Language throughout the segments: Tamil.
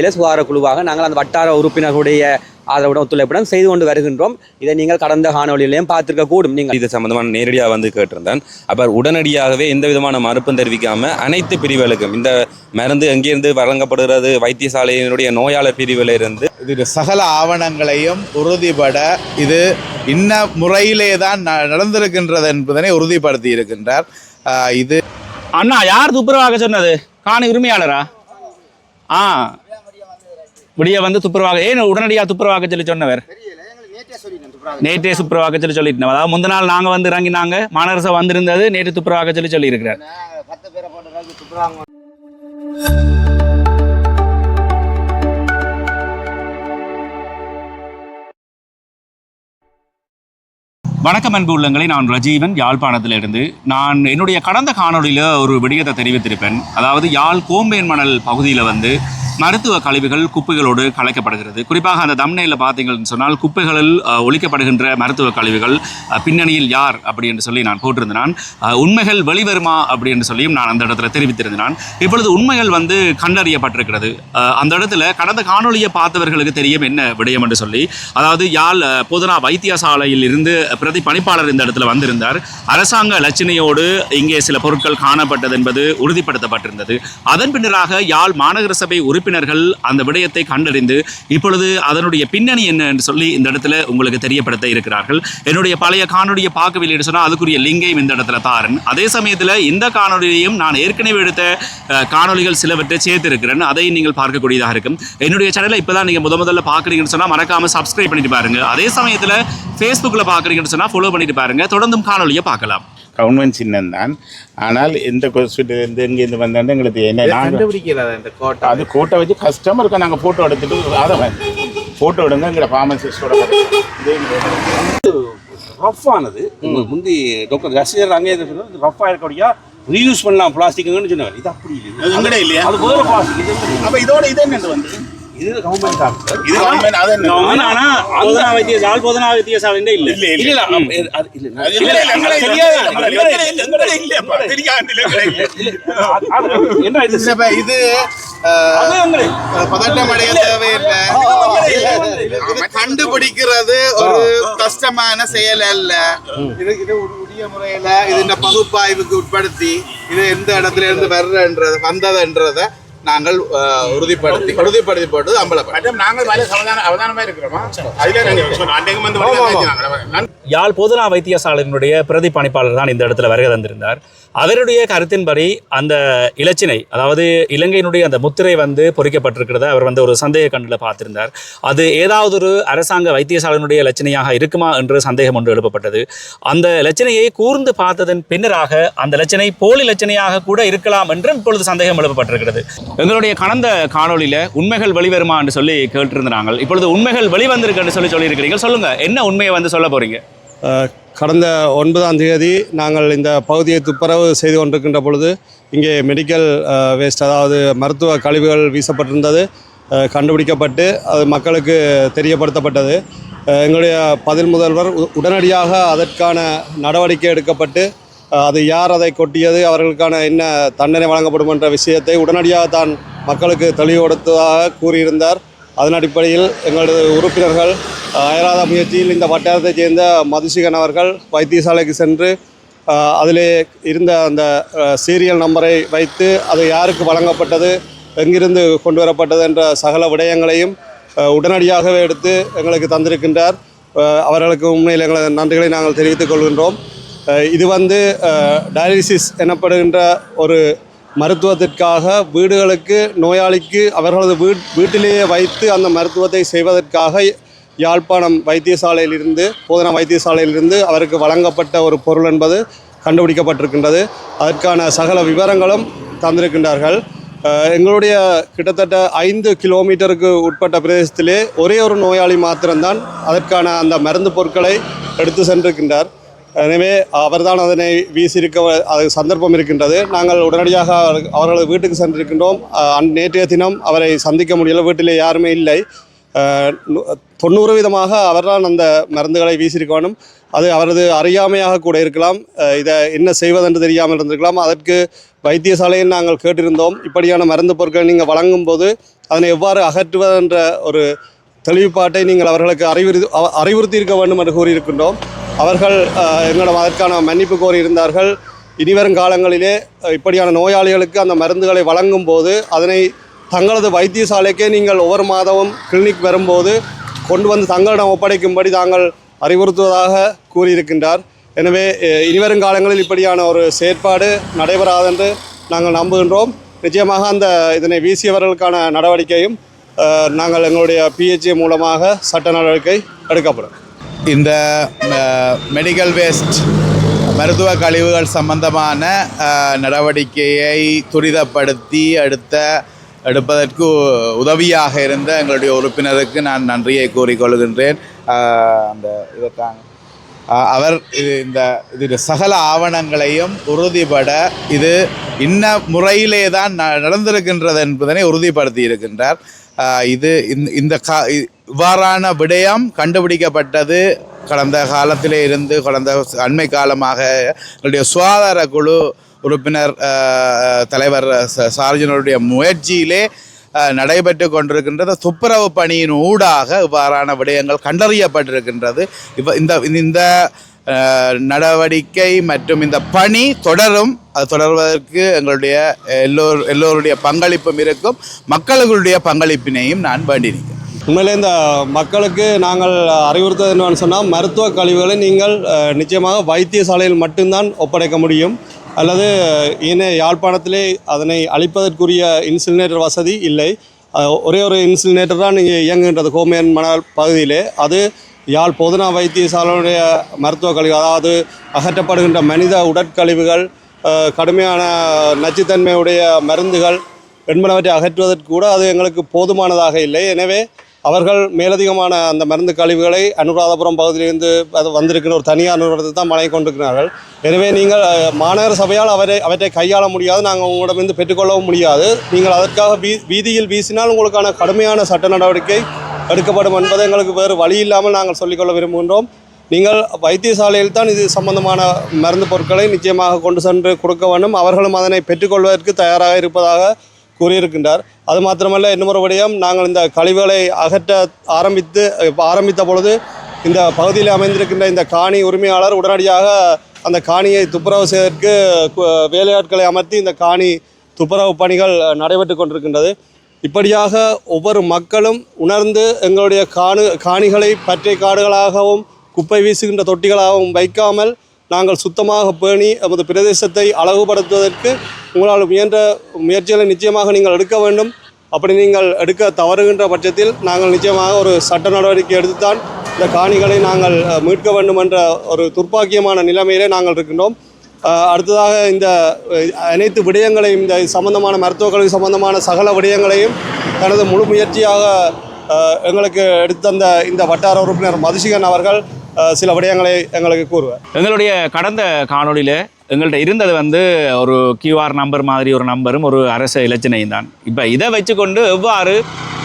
சுகாதார குழுவாக நாங்கள் அந்த வட்டார உறுப்பினர்களுடைய ஆதரவுடன் ஒத்துழைப்புடன் செய்து கொண்டு வருகின்றோம். இதை நீங்கள் கடந்த காணொலியிலையும் பார்த்திருக்க கூடும். நீங்கள் இது சம்பந்தமான நேரடியாக வந்து கேட்டிருந்தேன். அப்போ உடனடியாகவே எந்த விதமான மறுப்பும் தெரிவிக்காம அனைத்து பிரிவுகளுக்கும் இந்த மருந்து எங்கிருந்து வழங்கப்படுகிறது வைத்தியசாலையினுடைய நோயாளர் பிரிவில் இருந்து இது சகல ஆவணங்களையும் உறுதிபட இது இன்ன முறையிலே தான் நடந்திருக்கின்றது என்பதனை உறுதிப்படுத்தி இருக்கின்றார். இது அண்ணா யார் துப்புரவாக சொன்னது? காணி உரிமையாளரா? விடிய வந்து துப்புரவாக ஏன் உடனடியாக துப்புரவாக சொல்லி சொன்னவர்? நேற்றே துப்புரவாக சொல்லி சொல்லிட்டோம். அதாவது முந்த நாள் நாங்கள் வந்து இறங்கினாங்க, மாநகரசை வந்திருந்தது, நேற்று துப்புரவாக சொல்லி இருக்கிறார். வணக்கம் அன்பு உள்ளங்களை, நான் ரஜீவன், யாழ்ப்பாணத்திலிருந்து. நான் என்னுடைய கடந்த காணொலியில் ஒரு விடயத்தை தெரிவித்திருப்பேன். அதாவது யாழ் கோம்பேன் மணல் பகுதியில் வந்து மருத்துவ கழிவுகள் குப்பைகளோடு கலைக்கப்படுகிறது. குறிப்பாக அந்த தம்னையில் பார்த்தீங்கன்னு சொன்னால் குப்பைகளில் ஒழிக்கப்படுகின்ற மருத்துவ கழிவுகள் பின்னணியில் யார் அப்படி என்று சொல்லி நான் போட்டிருந்தேன். உண்மைகள் வெளிவருமா அப்படி என்று சொல்லியும் நான் அந்த இடத்துல தெரிவித்திருந்தேன். இப்பொழுது உண்மைகள் வந்து கண்டறியப்பட்டிருக்கிறது. அந்த இடத்துல கடந்த காணொலியை பார்த்தவர்களுக்கு தெரியும் என்ன விடயம் என்று சொல்லி. அதாவது யாழ் போதனா வைத்தியசாலையில் இருந்து பிரதி பணிப்பாளர் இந்த இடத்துல வந்திருந்தார். அரசாங்க இலச்சினையோடு இங்கே சில பொருட்கள் காணப்பட்டது என்பது உறுதிப்படுத்தப்பட்டிருந்தது. அதன் பின்னராக யாழ் மாநகர சபை உறுப்பினர்கள் அந்த விடயத்தை கண்டறிந்து இப்பொழுது அதனுடைய பின்னணி என்ன என்று சொல்லி இந்த இடத்துல உங்களுக்கு தெரியப்படுத்த இருக்கிறார்கள். என்னுடைய பழைய காணொலியை பார்க்கவில்லை என்று சொன்னால் அதுக்குரிய லிங்கையும் இந்த இடத்துல தாரன். அதே சமயத்தில் இந்த காணொலியையும் நான் ஏற்கனவே எடுத்த காணொலிகள் சிலவற்றை சேர்த்திருக்கிறேன். அதை நீங்கள் பார்க்கக்கூடியதாக இருக்கும். என்னுடைய சேனலை இப்போதான் நீங்கள் முதல்ல பார்க்குறீங்கன்னு சொன்னால் மறக்காம சப்ஸ்கிரைப் பண்ணிட்டு பாருங்க. அதே சமயத்தில் ஃபேஸ்புக்கில் பார்க்குறீங்கன்னு சொன்னால் ஃபாலோ பண்ணிட்டு பாருங்க. தொடர்ந்தும் காணொலியை பார்க்கலாம். கவர்மெண்ட் சின்னம் தான். ஆனால் எந்த ஹாஸ்பிட்டலேருந்து எங்கேருந்து வந்தாலும் எங்களுக்கு என்ன கண்டுபிடிக்கிறது இந்த கோட்டை, அது கோட்டை வச்சு கஸ்டமருக்கு நாங்கள் ஃபோட்டோ எடுத்துகிட்டு அதை ஃபோட்டோ எடுங்க. எங்களை ஃபார்மசிஸ்டோட ரஃப்பானது முந்தி டாக்டர் ஜஸ்டிஸ் அங்கே சொன்னது ரஃப்பாக இருக்கக்கூடிய ரீயூஸ் பண்ணலாம் பிளாஸ்டிக்னு சொன்னார். இது அப்படி இல்லை, இல்லையா? அது வேறு பிளாஸ்டிக். அப்போ இதோட இது என்ன வந்து இது கவர்மெண்ட் தான். இது கவர்மெண்ட். அது போதனா வைத்தியசாலை போதனா வைத்தியசாலை இல்லை இல்லை இது பதட்டம் அடைய தேவையில்லை. கண்டுபிடிக்கிறது ஒரு கஷ்டமான செயல் அல்ல. இது உரிய முறையில இது பகுப்பாய்வுக்கு உட்படுத்தி இது எந்த இடத்துல இருந்து வந்ததுன்றத நாங்கள் உறுதிப்படுத்தி போட்டு அம்பலப்படும். நாங்கள் அவதானமா இருக்கிறோமா? யாழ் போதனா வைத்தியசாலையினுடைய பிரதி பணிப்பாளர் தான் இந்த இடத்துல வருகை தந்திருந்தார். அவருடைய கருத்தின்படி அந்த இலச்சினை, அதாவது இலங்கையினுடைய அந்த முத்திரை வந்து பொறிக்கப்பட்டிருக்கிறத அவர் வந்து ஒரு சந்தேக கண்ணில் பார்த்திருந்தார். அது ஏதாவது ஒரு அரசாங்க வைத்தியசாலையினுடைய இலச்சினையாக இருக்குமா என்று சந்தேகம் ஒன்று எழுப்பப்பட்டது. அந்த இலச்சினையை கூர்ந்து பார்த்ததன் பின்னராக அந்த இலச்சினை போலி இலச்சினையாக கூட இருக்கலாம் என்றும் இப்பொழுது சந்தேகம் எழுப்பப்பட்டிருக்கிறது. எங்களுடைய கடந்த காணொலியில் உண்மைகள் வெளிவருமா என்று சொல்லி கேட்டிருந்தாங்க. இப்பொழுது உண்மைகள் வெளிவந்திருக்கு என்று சொல்லியிருக்கிறீங்க. சொல்லுங்க, என்ன உண்மையை வந்து சொல்ல போறீங்க? கடந்த 9ஆம் தேதி நாங்கள் இந்த பகுதியை துப்புரவு செய்து கொண்டிருக்கின்ற பொழுது இங்கே மெடிக்கல் வேஸ்ட், அதாவது மருத்துவ கழிவுகள் வீசப்பட்டிருந்தது கண்டுபிடிக்கப்பட்டு அது மக்களுக்கு தெரியப்படுத்தப்பட்டது. எங்களுடைய பதில் முதல்வர் உடனடியாக அதற்கான நடவடிக்கை எடுக்கப்பட்டு அது யார் அதை கொட்டியது, அவர்களுக்கான என்ன தண்டனை வழங்கப்படும் என்ற விஷயத்தை உடனடியாக தான் மக்களுக்கு தெளிவுபடுத்துவதாக கூறியிருந்தார். அதன் அடிப்படையில் எங்களது உறுப்பினர்கள் அயராத முயற்சியில் இந்த வட்டாரத்தைச் சேர்ந்த மதுசிகன் அவர்கள் வைத்தியசாலைக்கு சென்று அதிலே இருந்த அந்த சீரியல் நம்பரை வைத்து அது யாருக்கு வழங்கப்பட்டது, எங்கிருந்து கொண்டு வரப்பட்டது என்ற சகல விடயங்களையும் உடனடியாகவே எடுத்து எங்களுக்கு தந்திருக்கின்றார். அவர்களுக்கு உண்மையில் எங்களது நன்றிகளை நாங்கள் தெரிவித்துக் கொள்கின்றோம். இது வந்து டயாலிசிஸ் எனப்படுகின்ற ஒரு மருத்துவத்திற்காக வீடுகளுக்கு நோயாளிக்கு அவர்களது வீட்டிலேயே வைத்து அந்த மருத்துவத்தை செய்வதற்காக யாழ்ப்பாணம் வைத்தியசாலையிலிருந்து போதனா வைத்தியசாலையிலிருந்து அவருக்கு வழங்கப்பட்ட ஒரு பொருள் என்பது கண்டுபிடிக்கப்பட்டிருக்கின்றது. அதற்கான சகல விவரங்களும் தந்திருக்கின்றார்கள். எங்களுடைய கிட்டத்தட்ட 5 கிலோமீட்டருக்கு உட்பட்ட பிரதேசத்திலே ஒரே ஒரு நோயாளி மாத்திரம்தான் அதற்கான அந்த மருந்து பொருட்களை எடுத்து சென்றிருக்கின்றார். எனவே அவர்தான் அதனை வீசியிருக்க அது சந்தர்ப்பம் இருக்கின்றது. நாங்கள் உடனடியாக அவர்களது வீட்டுக்கு சென்றிருக்கின்றோம். நேற்றைய தினம் அவரை சந்திக்க முடியல, வீட்டிலே யாருமே இல்லை. 90% அவர்தான் அந்த மருந்துகளை வீசியிருக்க வேண்டும். அது அவரது அறியாமையாக கூட இருக்கலாம், இதை என்ன செய்வதென்று தெரியாமல் இருந்திருக்கலாம். அதற்கு வைத்தியசாலையில் நாங்கள் கேட்டிருந்தோம், இப்படியான மருந்து பொருட்களை நீங்கள் வழங்கும்போது அதனை எவ்வாறு அகற்றுவது என்ற ஒரு தெளிவுபாட்டை நீங்கள் அவர்களுக்கு அறிவுறுத்தி இருக்க வேண்டும் என்று கூறியிருக்கின்றோம். அவர்கள் எங்களிடம் அதற்கான மன்னிப்பு கோரியிருந்தார்கள். இனிவரும் காலங்களிலே இப்படியான நோயாளிகளுக்கு அந்த மருந்துகளை வழங்கும் போது அதனை தங்களது வைத்தியசாலைக்கே நீங்கள் ஒவ்வொரு மாதமும் கிளினிக் வரும்போது கொண்டு வந்து தங்களிடம் ஒப்படைக்கும்படி தாங்கள் அறிவுறுத்துவதாக கூறியிருக்கின்றார். எனவே இனிவரும் காலங்களில் இப்படியான ஒரு செயற்பாடு நடைபெறாதென்று நாங்கள் நம்புகின்றோம். நிச்சயமாக இதனை வீசியவர்களுக்கான நடவடிக்கையும் நாங்கள் எங்களுடைய PHA மூலமாக சட்ட நடவடிக்கை எடுக்கப்படும். இந்த மெடிக்கல் வேஸ்ட் மருத்துவ கழிவுகள் சம்பந்தமான நடவடிக்கையை துரிதப்படுத்தி எடுப்பதற்கு உதவியாக இருந்த எங்களுடைய உறுப்பினருக்கு நான் நன்றியை கூறிக்கொள்கின்றேன். அந்த இதற்கான அவர் இது சகல ஆவணங்களையும் உறுதிபட இது இன்ன முறையிலே தான் நடந்திருக்கின்றது என்பதனை உறுதிப்படுத்தி இருக்கின்றார். இவ்வாறான விடயம் கண்டுபிடிக்கப்பட்டது கடந்த காலத்திலே இருந்து கடந்த அண்மை காலமாக எங்களுடைய சுகாதார குழு உறுப்பினர் தலைவர் சார்ஜனுடைய முயற்சியிலே நடைபெற்று கொண்டிருக்கின்றது. துப்புரவு பணியின் ஊடாக இவ்வாறான விடயங்கள் கண்டறியப்பட்டிருக்கின்றது. இந்த நடவடிக்கை மற்றும் இந்த பணி தொடரும். அது தொடர்வதற்கு எங்களுடைய எல்லோருடைய பங்களிப்பும் இருக்கும். மக்களுடைய பங்களிப்பினையும் நான் வேண்டினேன். உண்மையிலே இந்த மக்களுக்கு நாங்கள் அறிவுறுத்தது என்னன்னு சொன்னால், மருத்துவ கழிவுகளை நீங்கள் நிச்சயமாக வைத்தியசாலையில் மட்டும்தான் ஒப்படைக்க முடியும். அல்லது யாழ்ப்பாணத்திலே அதனை அளிப்பதற்குரிய இன்சிலினேட்டர் வசதி இல்லை. ஒரே ஒரு இன்சிலினேட்டர் தான் இங்கே இயங்குகின்றது கோமேன் மணல் பகுதியிலே. அது யாழ் பொதுநா வைத்தியசாலையுடைய மருத்துவ கழிவு, அதாவது அகற்றப்படுகின்ற மனித உடற்கழிவுகள், கடுமையான நச்சுத்தன்மையுடைய மருந்துகள் என்பனவற்றை அகற்றுவதற்கு கூட அது எங்களுக்கு போதுமானதாக இல்லை. எனவே அவர்கள் மேலதிகமான அந்த மருந்து கழிவுகளை அனுராதபுரம் பகுதியிலிருந்து அது வந்திருக்கிற ஒரு தனியார் நிறுவனத்தை தான் வழங்கி கொண்டிருக்கிறார்கள். எனவே நீங்கள் மாநகர சபையால் அவற்றை கையாள முடியாது, நாங்கள் உங்களிடமிருந்து பெற்றுக்கொள்ளவும் முடியாது. நீங்கள் அதற்காக வீதியில் வீசினால் உங்களுக்கான கடுமையான சட்ட நடவடிக்கை எடுக்கப்படும் என்பதை எங்களுக்கு வேறு வழி இல்லாமல் நாங்கள் சொல்லிக்கொள்ள விரும்புகின்றோம். நீங்கள் வைத்தியசாலையில் தான் இது சம்பந்தமான மருந்து பொருட்களை நிச்சயமாக கொண்டு சென்று கொடுக்க வேண்டும். அவர்களும் அதனை பெற்றுக்கொள்வதற்கு தயாராக இருப்பதாக கூறியிருக்கின்றார். அது மாத்திரமல்ல, இன்னொரு விடயம், நாங்கள் இந்த கழிவுகளை அகற்ற ஆரம்பித்த பொழுது இந்த பகுதியில் அமைந்திருக்கின்ற இந்த காணி உரிமையாளர் உடனடியாக அந்த காணியை துப்புரவு செய்வதற்கு வேலையாட்களை அமர்த்தி இந்த காணி துப்புரவு பணிகள் நடைபெற்று கொண்டிருக்கின்றது. இப்படியாக ஒவ்வொரு மக்களும் உணர்ந்து எங்களுடைய காணிகளை பற்றை காடுகளாகவும் குப்பை வீசுகின்ற தொட்டிகளாகவும் வைக்காமல் நாங்கள் சுத்தமாக பேணி நமது பிரதேசத்தை அழகுபடுத்துவதற்கு உங்களால் முயன்ற முயற்சிகளை நிச்சயமாக நீங்கள் எடுக்க வேண்டும். அப்படி நீங்கள் எடுக்க தவறுகின்ற பட்சத்தில் நாங்கள் நிச்சயமாக ஒரு சட்ட நடவடிக்கை எடுத்துத்தான் இந்த காணிகளை நாங்கள் மீட்க வேண்டும் என்ற ஒரு துர்ப்பாக்கியமான நிலைமையிலே நாங்கள் இருக்கின்றோம். அடுத்ததாக இந்த அனைத்து விடயங்களையும், இந்த சம்பந்தமான மருத்துவ கல்வி சம்பந்தமான சகல விடயங்களையும் தனது முழு முயற்சியாக எங்களுக்கு எடுத்தந்த இந்த வட்டார உறுப்பினர் மதுசிகன் அவர்கள் சில விடயங்களை எங்களுக்கு கூறுவார். எங்களுடைய கடந்த காணொலியில் எங்கள்கிட்ட இருந்தது ஒரு QR நம்பர் மாதிரி ஒரு நம்பரும் ஒரு அரச இலச்சினையும் தான். இப்போ இதை வச்சுக்கொண்டு எவ்வாறு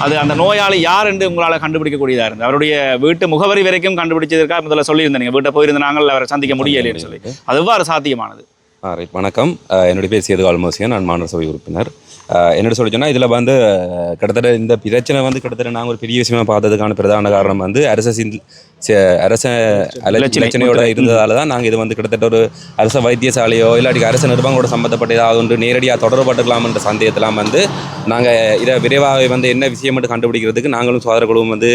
அது அந்த நோயாளி யார் என்று உங்களால் கண்டுபிடிக்கக்கூடியதாக இருந்தது. அவருடைய வீட்டு முகவரி வரைக்கும் கண்டுபிடிச்சதற்காக முதல்ல சொல்லியிருந்தேன். நீங்கள் வீட்டை போயிருந்த நாங்கள் அவரை சந்திக்க முடியலைன்னு சொல்லி, அது எவ்வாறு சாத்தியமானது? ரைட், வணக்கம். என்னுடைய பேர் சேது கால்மோசியன். நான் மாநகர சபை உறுப்பினர். என்னோட சொல்லி சொன்னால், இதில் கிட்டத்தட்ட இந்த பிரச்சனை கிட்டத்தட்ட நாங்கள் ஒரு பெரிய விஷயமா பார்த்ததுக்கான பிரதான காரணம் அரச இலச்சனையோட இருந்ததால் தான் நாங்கள் இது கிட்டத்தட்ட ஒரு அரச வைத்தியசாலையோ இல்லாட்டி அரச நிர்வாகங்களோட சம்பந்தப்பட்ட ஏதாவது ஒன்று நேரடியாக தொடர்பட்டுக்கலாம் என்ற சந்தேகத்தெல்லாம் நாங்கள் இதை விரைவாக என்ன விஷயம் மட்டும் கண்டுபிடிக்கிறதுக்கு நாங்களும் சோதர குழுவும்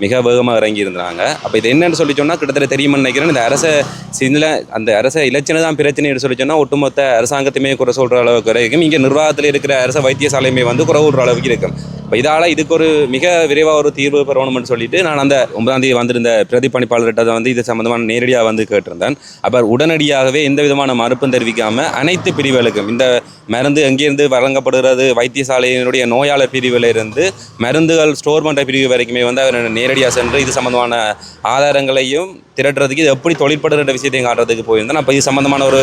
மிக வேகமாக இறங்கி இருந்தாங்க. அப்போ இது என்னென்னு சொல்லி சொன்னால், கிட்டத்தட்ட தெரியுமென்னு நினைக்கிறேன், இந்த அரச இலச்சனை தான் பிரச்சனைன்னு சொல்லி சொன்னால் ஒட்டுமொத்த அரசாங்கத்தையுமே குறை சொல்கிற அளவுக்கு வரைக்கும் இங்கே நிர்வாகத்தில் இருக்கிற அரச வைத்தியசாலையுமே குறை விடுற அளவுக்கு இருக்கும். இப்போ இதால் இதுக்கு ஒரு மிக விரைவாக ஒரு தீர்வு பெறணும்னு சொல்லிட்டு நான் அந்த 9ஆம் தேதி வந்திருந்த பிரதிபலிப்பாளர்கிட்ட இது சம்பந்தமான நேரடியாக கேட்டிருந்தேன். அப்போ உடனடியாகவே எந்த விதமான மறுப்பும் தெரிவிக்காமல் அனைத்து பிரிவுகளுக்கும் இந்த மருந்து எங்கேருந்து வழங்கப்படுகிறது, வைத்தியசாலையினுடைய நோயாளர் பிரிவில் இருந்து மருந்துகள் ஸ்டோர் பண்ணுற பிரிவு வரைக்குமே அவர் நேரடியாக சென்று இது சம்பந்தமான ஆதாரங்களையும் திரட்டுறதுக்கு இது எப்படி தொழிற்படுற விஷயத்தையும் காட்டுறதுக்கு போயிருந்தேன். அப்போ இது சம்மந்தமான ஒரு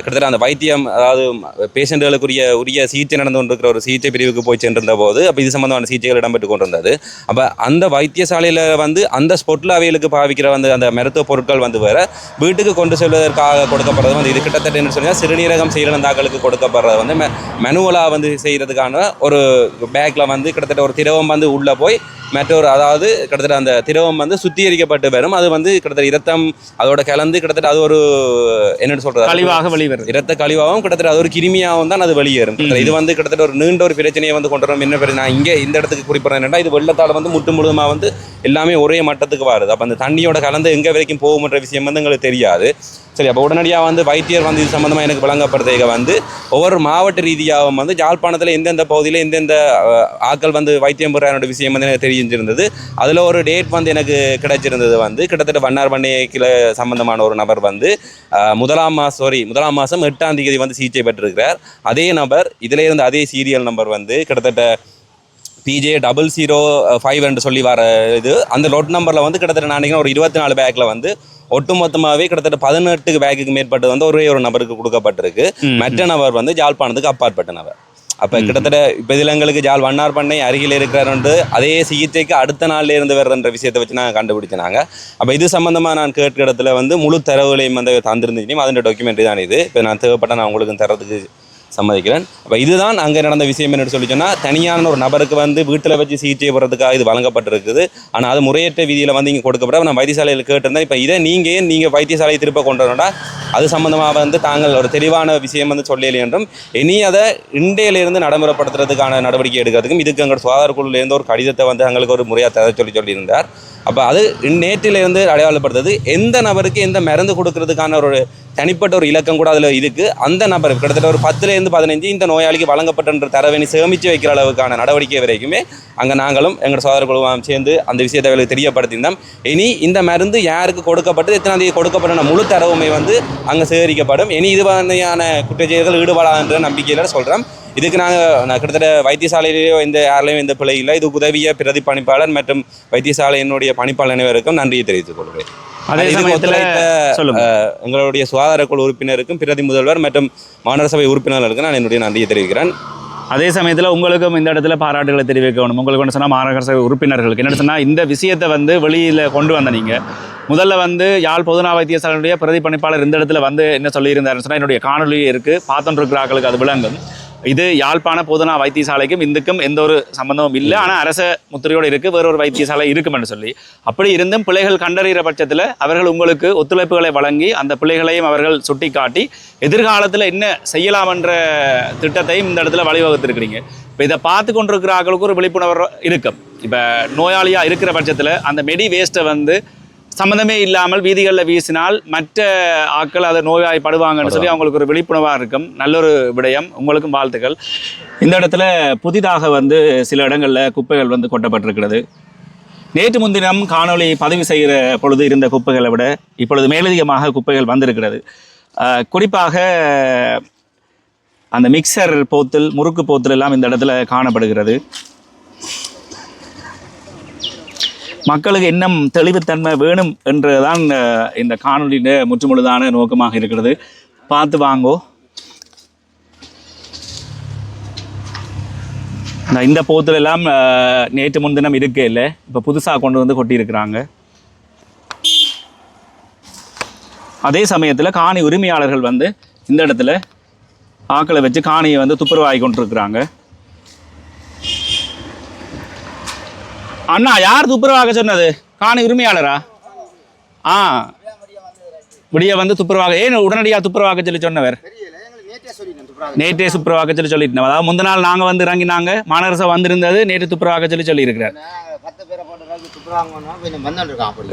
கிட்டத்தட்ட அந்த வைத்தியம், அதாவது உரிய சிகிச்சை நடந்து கொண்டிருக்கிற ஒரு சிகிச்சை பிரிவுக்கு போய் சென்றிருந்த போது அப்போ இது சம்மந்தமான சிகிச்சைகள் இடம்பெற்று கொண்டிருந்தது. அப்போ அந்த வைத்தியசாலையில் அந்த ஸ்பொட்டில் அவைகளுக்கு பாவிக்கிற அந்த மருத்துவ பொருட்கள் வேற வீட்டுக்கு கொண்டு செல்வதற்காக கொடுக்கப்படுறது இது கிட்டத்தட்ட என்ன சொன்னால் சிறுநீரகம் செயலிழந்தாக்களுக்கு கொடுக்கப்படுறது மெனுவலாக செய்கிறதுக்கான ஒரு பேக்கில் கிட்டத்தட்ட ஒரு திரவம் உள்ளே போய் மற்றொரு, அதாவது கிட்டத்தட்ட அந்த திரவம் சுத்திகரிக்கப்பட்டு வரும். அது கிட்டத்தட்ட இரத்தம் அதோட கலந்து கிட்டத்தட்ட அது ஒரு என்னென்னு சொல்கிறது கழிவாக வெளிவரும். இரத்த கழிவாகவும் கிட்டத்தட்ட அது ஒரு கிருமியாகவும் தான் அது வெளியேறும். இது கிட்டத்தட்ட ஒரு நீண்ட ஒரு பிரச்சனையை கொண்டு வரும். என்ன பிரச்சனை நான் இங்கே இந்த இடத்துக்கு குறிப்பிட்றேன் என்னென்னா, இது வெள்ளத்தால் முட்டு முழுதுமாக எல்லாமே ஒரே மட்டத்துக்கு வருது. அப்போ அந்த தண்ணியோட கலந்து எங்கே வரைக்கும் போகும்ன்ற விஷயம் எங்களுக்கு தெரியாது. சரி, அப்போ உடனடியாக வைத்தியர் இது சம்மந்தமாக எனக்கு வழங்கப்படுறதுக்கு ஒவ்வொரு மாவட்ட ரீதியாகவும் யாழ்ப்பாணத்தில் எந்தெந்த பகுதியில் எந்தெந்த ஆக்கள் வைத்தியம் பெறாத விஷயம் எனக்கு தெரிஞ்சிருந்தது. அதில் ஒரு டேட் எனக்கு கிடைச்சிருந்தது. கிட்டத்தட்ட வண்ணார் பண்ணைக்கில் சம்பந்தமான ஒரு நபர் முதலாம் மாதம் 8ஆம் தேதி சிகிச்சை பெற்றிருக்கிறார். அதே நபர் இதில் இருந்த அதே சீரியல் நம்பர் கிட்டத்தட்ட PJ005 என்று சொல்லி வர இது அந்த லோட் நம்பரில் கிட்டத்தட்ட நான் ஒரு 24 பேக்கில் ஒட்டுமொத்தமாகவே கிட்டத்தட்ட 18 பேக்குக்கு மேற்பட்டு ஒரே ஒரு நபருக்கு கொடுக்கப்பட்டிருக்கு. மற்ற நபர் யாழ்ப்பாணத்துக்கு அப்பாற்பட்ட நபர். அப்போ கிட்டத்தட்ட இப்போ இதில் எங்களுக்கு வண்ணார் பண்ணை அருகில் இருக்கிறாரு அதே சிகிச்சைக்கு அடுத்த நாள்ல இருந்து வர்றன்ற விஷயத்தை வச்சு நாங்கள் கண்டுபிடிச்சினாங்க. அப்போ இது சம்மந்தமாக நான் கேட்கிற இடத்துல முழு தரவுகளையும் தந்திருந்துச்சும் அதோட டாக்குமெண்ட்ரி தான் இது. இப்போ நான் தேவைப்பட்ட நான் உங்களுக்கு தரத்துக்கு சம்மதிக்கிறேன். அப்போ இதுதான் அங்கே நடந்த விஷயம் என்னென்னு சொல்லி சொன்னால், தனியான ஒரு நபருக்கு வீட்டில் வச்சு சிகிச்சை பெறதுக்காக இது வழங்கப்பட்டிருக்குது. ஆனால் அது முறையற்ற விதியில் இங்கே கொடுக்கப்பட நான் வைத்தியசாலையில் கேட்டிருந்தேன். இப்போ இதை நீங்கள் வைத்தியசாலையை திருப்ப கொண்டு வரணும்னா அது சம்மந்தமாக தாங்கள் ஒரு தெளிவான விஷயம் சொல்லலை என்றும் இனி அதை இன்றையிலிருந்து நடைமுறைப்படுத்துறதுக்கான நடவடிக்கை எடுக்கிறதுக்கும் இதுக்கு எங்களோட சுகாதார குழுவிலேருந்து ஒரு கடிதத்தை எங்களுக்கு ஒரு முறையாக தர சொல்லியிருந்தார். அப்போ அது நேற்றிலிருந்து அடையாளப்படுத்துறது எந்த நபருக்கு எந்த மருந்து கொடுக்கறதுக்கான ஒரு தனிப்பட்ட ஒரு இலக்கம் கூட அதில் இருக்குது. அந்த நபர் கிட்டத்தட்ட ஒரு 10லேருந்து 15 இந்த நோயாளிக்கு வழங்கப்பட்ட தரவினை சேமித்து வைக்கிற அளவுக்கான நடவடிக்கை வரைக்குமே அங்கே நாங்களும் எங்களோட சோதர குழுவாக சேர்ந்து அந்த விஷயத்தை அவர்களுக்கு தெரியப்படுத்தியிருந்தோம். இனி இந்த மருந்து யாருக்கு கொடுக்கப்பட்டது, எத்தனாம் தேதி கொடுக்கப்பட்ட முழு தரவுமை அங்கே சேகரிக்கப்படும். இனி இது மாதிரியான குற்றச்செயல்கள் ஈடுபடாதுன்ற நம்பிக்கையில் சொல்கிறோம். இதுக்கு நான் கிட்டத்தட்ட வைத்தியசாலையிலேயோ இந்த யாரிலையும் எந்த பிழை இல்லை. இது உதவிய பிரதி பணிப்பாளர் மற்றும் வைத்தியசாலையினுடைய பணிப்பாளர் அனைவருக்கும் நன்றியை தெரிவித்துக் கொள்கிறேன். அதே சமயத்தில் எங்களுடைய சுகாதார குழு உறுப்பினருக்கும் பிரதி முதல்வர் மற்றும் மாநகர சபை உறுப்பினர்களுக்கும் நான் என்னுடைய நன்றியை தெரிவிக்கிறேன். அதே சமயத்தில் உங்களுக்கும் இந்த இடத்துல பாராட்டுகளை தெரிவிக்கணும். உங்களுக்கு ஒன்று சொன்னால் மாநகர சபை உறுப்பினர்களுக்கு என்ன சொன்னால், இந்த விஷயத்தை வெளியில் கொண்டு வந்த நீங்கள் முதல்ல யாழ் பொதுநா வைத்தியசாலையுடைய பிரதி பணிப்பாளர் இந்த இடத்துல என்ன சொல்லியிருந்தாருன்னு சொன்னால், என்னுடைய காணொலியே இருக்குது, பார்த்துட்டு இருக்கிறார்களுக்கு அது விளங்கும். இது யாழ்ப்பாண பொதுநா வைத்தியசாலைக்கும் இதுக்கும் எந்த ஒரு சம்பந்தமும் இல்லை. ஆனால் அரச முத்திரையோடு இருக்குது, வேறொரு வைத்தியசாலை இருக்கும் என்று சொல்லி, அப்படி இருந்தும் பிள்ளைகள் கண்டறிகிற பட்சத்தில் அவர்கள் உங்களுக்கு ஒத்துழைப்புகளை வழங்கி அந்த பிள்ளைகளையும் அவர்கள் சுட்டி காட்டி எதிர்காலத்தில் என்ன செய்யலாம் என்ற திட்டத்தையும் இந்த இடத்துல வழிவகுத்திருக்கிறீங்க. இப்போ இதை பார்த்து கொண்டிருக்கிற ஆக்களுக்கு ஒரு விழிப்புணர்வு இருக்கும். இப்போ நோயாளியாக இருக்கிற பட்சத்தில் அந்த மெடி வேஸ்ட்டை சம்மந்தமே இல்லாமல் வீதிகளில் வீசினால் மற்ற ஆட்கள் அதை நோய்வாய்ப்படுவாங்கன்னு சொல்லி அவங்களுக்கு ஒரு விழிப்புணர்வாக இருக்கும். நல்லொரு விடயம். உங்களுக்கும் வாழ்த்துக்கள். இந்த இடத்துல புதிதாக சில இடங்களில் குப்பைகள் கொட்டப்பட்டிருக்கிறது. நேற்று முன்தினம் காணொளி பதிவு செய்கிற பொழுது இருந்த குப்பைகளை விட இப்பொழுது மேலதிகமாக குப்பைகள் வந்திருக்கிறது. குறிப்பாக அந்த மிக்சர் போத்தல், முறுக்கு போத்தல் எல்லாம் இந்த இடத்துல காணப்படுகிறது. மக்களுக்கு இன்னும் தெளிவுத்தன்மை வேணும் என்றுதான் இந்த காணொலியின் முற்றுமுழுதான நோக்கமாக இருக்கிறது. பார்த்து வாங்கோ. இந்த போத்தில் எல்லாம் நேற்று முன்தினம் இருக்கே இல்லை, இப்போ புதுசாக கொண்டு கொட்டியிருக்கிறாங்க. அதே சமயத்தில் காணி உரிமையாளர்கள் இந்த இடத்துல ஆக்களை வச்சு காணியை துப்புரவாகி கொண்டிருக்கிறாங்க. அண்ணா, யார் துப்புரவாக சொன்னது? காணி உரிமையாளரா? விடிய துப்புரவாக ஏன் உடனடியாக துப்புரவாக சொல்லி சொன்னவர்? நேற்றே துப்புரவாக சொல்லிட்டோம். அதாவது முந்த நாள் நாங்கள் இறங்கினாங்க, மாநகர சபை வந்திருந்தது, நேற்று துப்புரவாக சொல்லியிருக்கிறார்.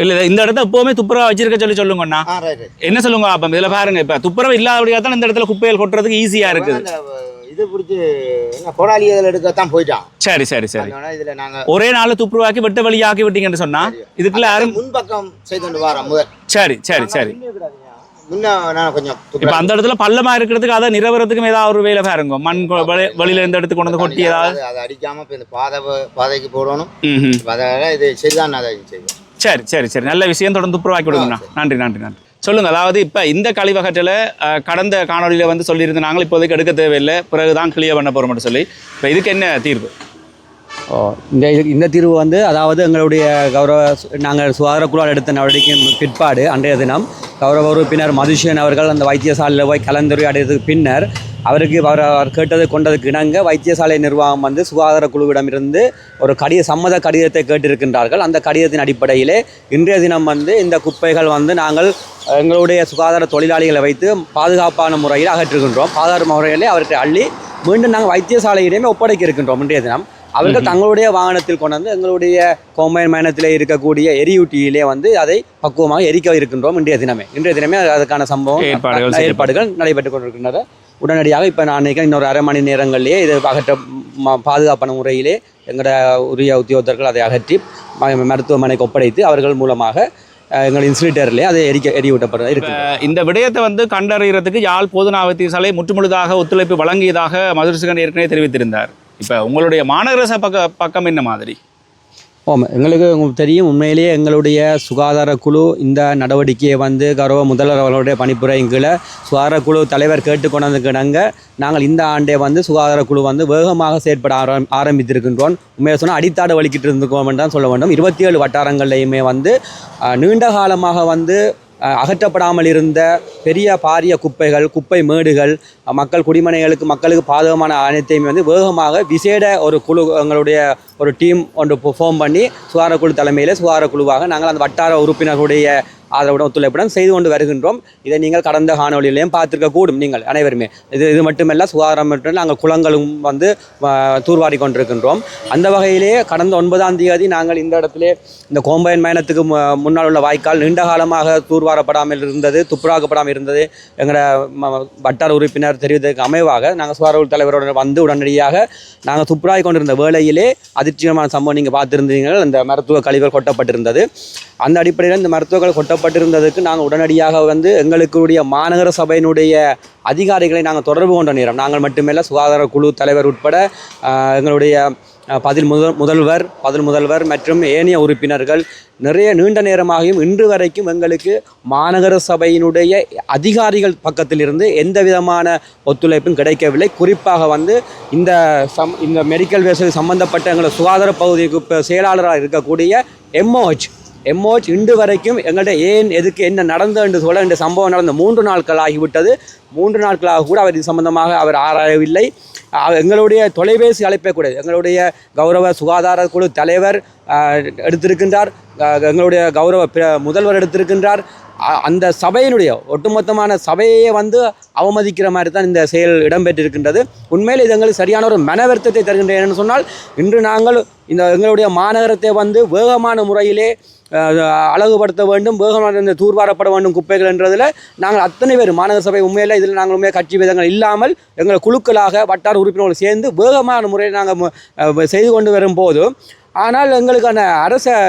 இல்லை, இந்த இடத்த எப்போவுமே துப்புரவா வச்சிருக்க சொல்லுங்கண்ணா. என்ன சொல்லுங்க அப்போ இதில் பாருங்க. இப்போ துப்புரவு இல்லாதபடியாக தான் இந்த இடத்துல குப்பைகள் கொட்டுறதுக்கு ஈஸியாக இருக்குது. இது பிடிச்சி கோடாலிகள் எடுக்கத்தான் போயிட்டான். சரி சரி சரி. இதுல நாங்க ஒரே நாள் துப்புரவாக்கி வெட்ட வழியாக்கி விட்டீங்கன்னு சொன்னா இதுக்குள்ள யாரும் முன்பக்கம் செய்து வரோம் முதல். சரி சரி சரி. கொஞ்சம் இப்ப அந்த இடத்துல பள்ளமா இருக்கிறதுக்கு அதை நிரவறதுக்கும் ஏதாவது ஒரு வேலை பாருங்க. மண் வழியில இருந்து எடுத்து கொண்டு கொட்டி ஏதாவது அதை அடிக்காம இப்ப இந்த பாதைக்கு போடணும். அதனால இது சரிதான், அதை செய்வோம். சரி சரி சரி, நல்ல விஷயம், தொடர்ந்து துப்புரவாக்கி கொடுங்கண்ணா. நன்றி நன்றி நன்றி. சொல்லுங்கள், அதாவது இப்போ இந்த கழிவகற்றில் கடந்த காணொலியில் வந்து சொல்லியிருந்தாங்க இப்போதைக்கு எடுக்க தேவையில்லை, பிறகு தான் கிளியர் பண்ண போகிறோம்னு சொல்லி. இப்போ இதுக்கு என்ன தீர்வு? இந்த தீர்வு வந்து அதாவது எங்களுடைய நாங்கள் சுகாதார குழுவால் எடுத்த நடவடிக்கையின் பிற்பாடு அன்றைய தினம் கௌரவ உறுப்பினர் மதுஷன் அவர்கள் அந்த வைத்தியசாலையில் போய் கலந்துரையாடியதுக்கு பின்னர் அவர் கேட்டது கொண்டதுக்கு இணங்க வைத்தியசாலை நிர்வாகம் வந்து சுகாதார குழுவிடமிருந்து ஒரு சம்மத கடிதத்தை கேட்டிருக்கின்றார்கள். அந்த கடிதத்தின் அடிப்படையிலே இன்றைய தினம் வந்து இந்த குப்பைகள் வந்து நாங்கள் எங்களுடைய சுகாதார தொழிலாளிகளை வைத்து பாதுகாப்பான முறையில் அகற்றுகின்றோம். பாதுகாப்பு முறையிலே அவற்றை அள்ளி மீண்டும் நாங்கள் வைத்தியசாலையிடமே ஒப்படைக்க இருக்கின்றோம். இன்றைய தினம் அவர்கள் தங்களுடைய வாகனத்தில் கொண்டு வந்து எங்களுடைய கோம்பைன் மையத்திலே இருக்கக்கூடிய எரியூட்டியிலே வந்து அதை பக்குவமாக எரிக்க இருக்கின்றோம். இன்றைய தினமே அதுக்கான சம்பவம் ஏற்பாடுகள் நடைபெற்றுக் கொண்டிருக்கின்றன. உடனடியாக இப்போ நான் நினைக்கிறேன் இன்னொரு அரை மணி நேரங்களிலேயே இது அகற்ற பாதுகாப்பான முறையிலே எங்களோட உரிய உத்தியோகத்தர்கள் அதை அகற்றி மருத்துவமனைக்கு ஒப்படைத்து அவர்கள் மூலமாக எங்கள் இன்சுலேட்டர்லேயே அதை எரியூட்டப்படுறது இருக்கு. இந்த விடயத்தை வந்து கண்டறிகிறதுக்கு யாழ் போதனா வைத்தியசாலை முற்றுமுழுதாக ஒத்துழைப்பு வழங்கியதாக மதுரசிகன் ஏற்கனவே தெரிவித்திருந்தார். இப்போ உங்களுடைய மாநகர பக்கம் என்ன மாதிரி? எங்களுக்கு தெரியும், உண்மையிலேயே எங்களுடைய சுகாதார குழு இந்த நடவடிக்கையை வந்து கௌரவ முதல்வர் அவர்களுடைய பணிப்புரையின் கீழே சுகாதார குழு தலைவர் கேட்டுக்கொண்டதுக்கிடங்க நாங்கள் இந்த ஆண்டே வந்து சுகாதார குழு வந்து வேகமாக செயற்பட ஆரம்பித்திருக்கின்றோம். உண்மையை சொன்னால் அடித்தாடு வலிக்கிட்டு இருந்துக்கோம் என்று தான் சொல்ல வேண்டும். 27 வட்டாரங்கள்லையுமே வந்து நீண்ட காலமாக வந்து அகற்றப்படாமல் இருந்த பெரிய பாரிய குப்பை மேடுகள் மக்களுக்கு பாதகமான அனைத்தையுமே வந்து வேகமாக விசேட ஒரு குழு எங்களுடைய ஒரு டீம் ஒன்று ஃபார்ம் பண்ணி சுகாதார குழு தலைமையில் சுகாதார குழுவாக நாங்கள் அந்த வட்டார உறுப்பினர்களுடைய ஆதரவுடன் ஒத்துழைப்புடன் செய்து கொண்டு வருகின்றோம். இதை நீங்கள் கடந்த காணொலியிலையும் பார்த்துருக்க கூடும் நீங்கள் அனைவருமே. இது மட்டுமல்ல, சுகாதாரம் மற்றும் நாங்கள் குளங்களும் வந்து தூர்வாரி கொண்டிருக்கின்றோம். அந்த வகையிலே கடந்த 9ஆம் தேதி நாங்கள் இந்த இடத்துல இந்த கோம்பைன் மையத்துக்கு முன்னால் உள்ள வாய்க்கால் நீண்ட காலமாக தூர்வாரப்படாமல் இருந்தது, துப்புராக்கப்படாமல் இருந்தது. எங்களோட வட்டார உறுப்பினர் தெரிவித்ததற்கு அமைவாக நாங்கள் சுகாதார தலைவரோடு வந்து உடனடியாக நாங்கள் துப்புராய் கொண்டிருந்த வேளையிலே அதிர்ச்சிகரமான சம்பவம் நீங்கள் பார்த்துருந்தீர்கள். இந்த மருத்துவ கழிவுகள் கொட்டப்பட்டிருந்தது. அந்த அடிப்படையில் இந்த மருத்துவர்கள் கொட்டப்பட்டிருந்ததுக்கு நாங்கள் உடனடியாக வந்து எங்களுக்குடைய மாநகர சபையினுடைய அதிகாரிகளை நாங்கள் தொடர்பு கொண்ட நேரம் நாங்கள் மட்டுமல்ல சுகாதார குழு தலைவர் உட்பட எங்களுடைய முதல்வர் மற்றும் ஏனைய உறுப்பினர்கள் நிறைய நீண்ட நேரமாகியும் இன்று வரைக்கும் எங்களுக்கு மாநகர சபையினுடைய அதிகாரிகள் பக்கத்திலிருந்து எந்த விதமான ஒத்துழைப்பும் கிடைக்கவில்லை. குறிப்பாக வந்து இந்த மெடிக்கல் வேஸ்ட் சம்பந்தப்பட்ட எங்களோட சுகாதார பகுதிக்கு செயலாளராக இருக்கக்கூடிய எம்ஓஹெச் இன்று வரைக்கும் எங்கள்கிட்ட எதுக்கு என்ன நடந்தது என்று சொல்ல இந்த சம்பவம் நடந்த 3 நாட்கள் ஆகிவிட்டது. 3 நாட்களாக கூட அவர் இது சம்பந்தமாக அவர் ஆராயவில்லை. எங்களுடைய தொலைபேசி அழைப்பை கூட எங்களுடைய கௌரவ சுகாதார குழு தலைவர் எடுத்திருக்கின்றார், எங்களுடைய கௌரவ முதல்வர் எடுத்திருக்கின்றார். அந்த சபையினுடைய ஒட்டுமொத்தமான சபையை வந்து அவமதிக்கிற மாதிரி தான் இந்த செயல் இடம்பெற்றிருக்கின்றது. உண்மையில் இது எங்களுக்கு சரியான ஒரு மனவருத்தத்தை தருகின்றன. என்று சொன்னால் இன்று நாங்கள் எங்களுடைய மாநகரத்தை வந்து வேகமான முறையிலே அழகுபடுத்த வேண்டும், வேகமான இந்த தூர்வாரப்பட வேண்டும் குப்பைகள் என்றதில் நாங்கள் அத்தனை பேர் மாநகர சபை உண்மையில் இதில் நாங்கள் உண்மையாக கட்சி விதங்கள் இல்லாமல் எங்கள் குழுக்களாக வட்டார உறுப்பினர்கள் சேர்ந்து வேகமான முறையில் நாங்கள் செய்து கொண்டு வரும்போது ஆனால் எங்களுக்கான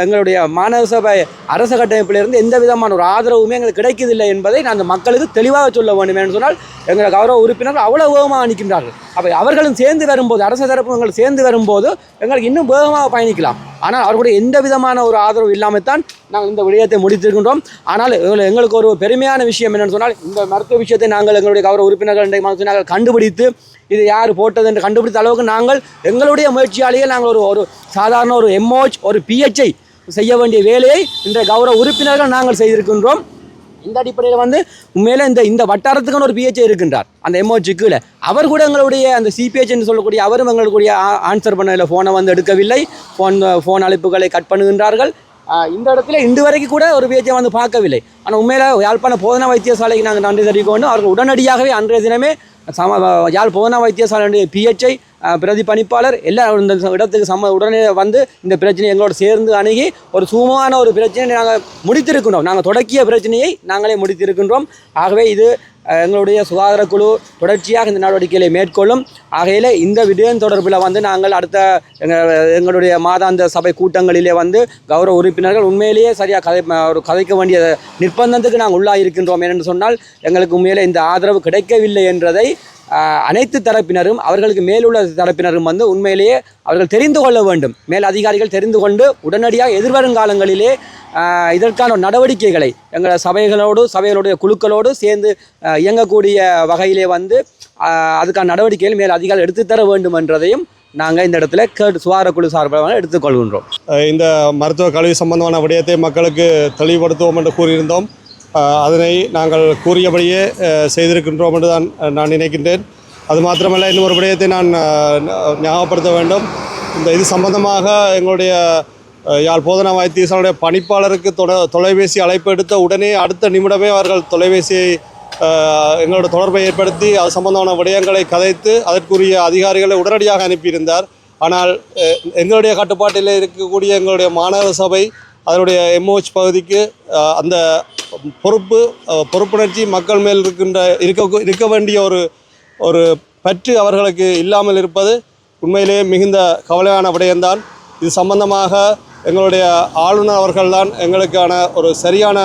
எங்களுடைய மாநகர சபை அரச கட்டமைப்பிலிருந்து எந்த விதமான ஒரு ஆதரவுமே எங்களுக்கு கிடைக்கவில்லை என்பதை நான் அந்த மக்களுக்கு தெளிவாக சொல்ல வேண்டும் என்று சொன்னால் எங்கள் கௌரவ உறுப்பினர்கள் அவ்வளோ வேகமாக நிற்கின்றார்கள். அப்போ அவர்களும் சேர்ந்து வரும்போது அரச தரப்பு எங்கள் சேர்ந்து வரும்போது எங்களுக்கு இன்னும் வேகமாக பயணிக்கலாம். ஆனால் அவர்களுடைய எந்த விதமான ஒரு ஆதரவு இல்லாமல் தான் நாங்கள் இந்த விடயத்தை முடித்திருக்கின்றோம். ஆனால் எங்களுக்கு ஒரு பெருமையான விஷயம் என்னென்னு சொன்னால் இந்த மருத்துவ விஷயத்தை நாங்கள் எங்களுடைய கௌரவ உறுப்பினர்கள் நாங்கள் கண்டுபிடித்து இது யார் போட்டது என்று கண்டுபிடித்த அளவுக்கு நாங்கள் எங்களுடைய முயற்சியாலேயே நாங்கள் ஒரு சாதாரண ஒரு எம்ஓஹெச் ஒரு பிஹெச்ஐ செய்ய வேண்டிய வேலையை இந்த கௌரவ உறுப்பினர்கள் நாங்கள் செய்திருக்கின்றோம். இந்த அடிப்படையில் வந்து உண்மையில இந்த வட்டாரத்துக்கான ஒரு பிஹெச்ஐ இருக்கின்றார் அந்த எம்ஓஹெச் கீழே. அவர் கூட எங்களுடைய அந்த சிபிஹெச் என்று சொல்லக்கூடிய அவரும் எங்களுடைய ஆன்சர் பண்ணல, ஃபோனை வந்து எடுக்கவில்லை, ஃபோன் அழைப்புகளை கட் பண்ணுகின்றார்கள். இந்த இடத்துல இன்று வரைக்கும் கூட ஒரு பிஹெச்ஐ வந்து பார்க்கவில்லை. ஆனால் உண்மையில யாழ்ப்பாண போதனா வைத்தியசாலைக்கு நாங்கள் நன்றி தெரிவிக்க வேண்டும். அவர்கள் உடனடியாகவே அன்றைய தினமே யாழ் போதனா வைத்தியசாலையுடைய பிஹெச்ஐ பிரதி பணிப்பாளர் எல்லாம் இந்த இடத்துக்கு உடனே வந்து இந்த பிரச்சனையை எங்களோட சேர்ந்து அணுகி ஒரு சுமமான ஒரு பிரச்சனையை நாங்கள் முடித்திருக்கின்றோம். நாங்கள் தொடக்கிய பிரச்சனையை நாங்களே முடித்திருக்கின்றோம். ஆகவே இது எங்களுடைய சுகாதார குழு தொடர்ச்சியாக இந்த நடவடிக்கைகளை மேற்கொள்ளும். ஆகையில் இந்த விடயம் தொடர்பில் வந்து நாங்கள் அடுத்த எங்களுடைய மாதாந்த சபை கூட்டங்களிலே வந்து கௌரவ உறுப்பினர்கள் உண்மையிலேயே சரியாக கதைக்க வேண்டிய நிர்பந்தத்துக்கு நாங்கள் உள்ளாயிருக்கின்றோம். என்று சொன்னால் எங்களுக்கு உண்மையிலே இந்த ஆதரவு கிடைக்கவில்லை என்றதை அனைத்து தரப்பினரும் அவர்களுக்கு மேலுள்ள தரப்பினரும் வந்து உண்மையிலேயே அவர்கள் தெரிந்து கொள்ள வேண்டும். மேல் அதிகாரிகள் தெரிந்து கொண்டு உடனடியாக எதிர்வரும் காலங்களிலே இதற்கான நடவடிக்கைகளை எங்கள் சபைகளுடைய குழுக்களோடு சேர்ந்து இயங்கக்கூடிய வகையிலே வந்து அதுக்கான நடவடிக்கைகள் மேல் அதிகாரிகள் எடுத்துத்தர வேண்டும் என்றதையும் நாங்கள் இந்த இடத்துல சுகாதாரக்குழு சார்பாக எடுத்துக்கொள்கின்றோம். இந்த மருத்துவ கல்வி சம்பந்தமான விடயத்தை மக்களுக்கு தெளிவுபடுத்துவோம் என்று கூறியிருந்தோம். அதனை நாங்கள் கூறியபடியே செய்திருக்கின்றோம் என்று தான் நான் நினைக்கின்றேன். அது மாத்திரமல்ல, இன்னொரு விடயத்தை நான் ஞாபகப்படுத்த வேண்டும். இது சம்பந்தமாக எங்களுடைய யாழ் போதனா வைத்தியசாலையுடைய பணிப்பாளருக்கு தொலைபேசி அழைப்பு எடுத்த உடனே அடுத்த நிமிடமே அவர்கள் தொலைபேசியை எங்களோட தொடர்பை ஏற்படுத்தி அது சம்பந்தமான விடயங்களை கதைத்து அதற்குரிய அதிகாரிகளை உடனடியாக அனுப்பியிருந்தார். ஆனால் எங்களுடைய கட்டுப்பாட்டில் இருக்கக்கூடிய எங்களுடைய மாநகர சபை அதனுடைய எம்ஓஹெச் பகுதிக்கு அந்த பொறுப்புணர்ச்சி மக்கள் மேல் இருக்க வேண்டிய ஒரு பற்று அவர்களுக்கு இல்லாமல் இருப்பது உண்மையிலேயே மிகுந்த கவலையான விடயம்தான். இது சம்பந்தமாக எங்களுடைய ஆளுநர் அவர்கள்தான் எங்களுக்கான ஒரு சரியான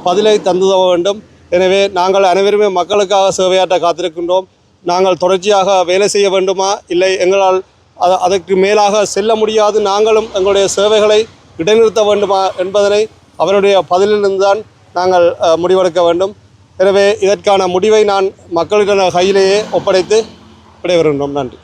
பதிலை தந்துதவ வேண்டும். எனவே நாங்கள் அனைவருமே மக்களுக்காக சேவையாற்ற காத்திருக்கின்றோம். நாங்கள் தொடர்ச்சியாக வேலை செய்ய வேண்டுமா, இல்லை எங்களால் அதற்கு மேலாக செல்ல முடியாது, நாங்களும் எங்களுடைய சேவைகளை இடைநிறுத்த வேண்டுமா என்பதனை அவருடைய பதிலிலிருந்து தான் நாங்கள் முடிவெடுக்க வேண்டும். எனவே இதற்கான முடிவை நான் மக்களிடம் கையிலேயே ஒப்படைத்து விடைபெறுகின்றோம். நன்றி.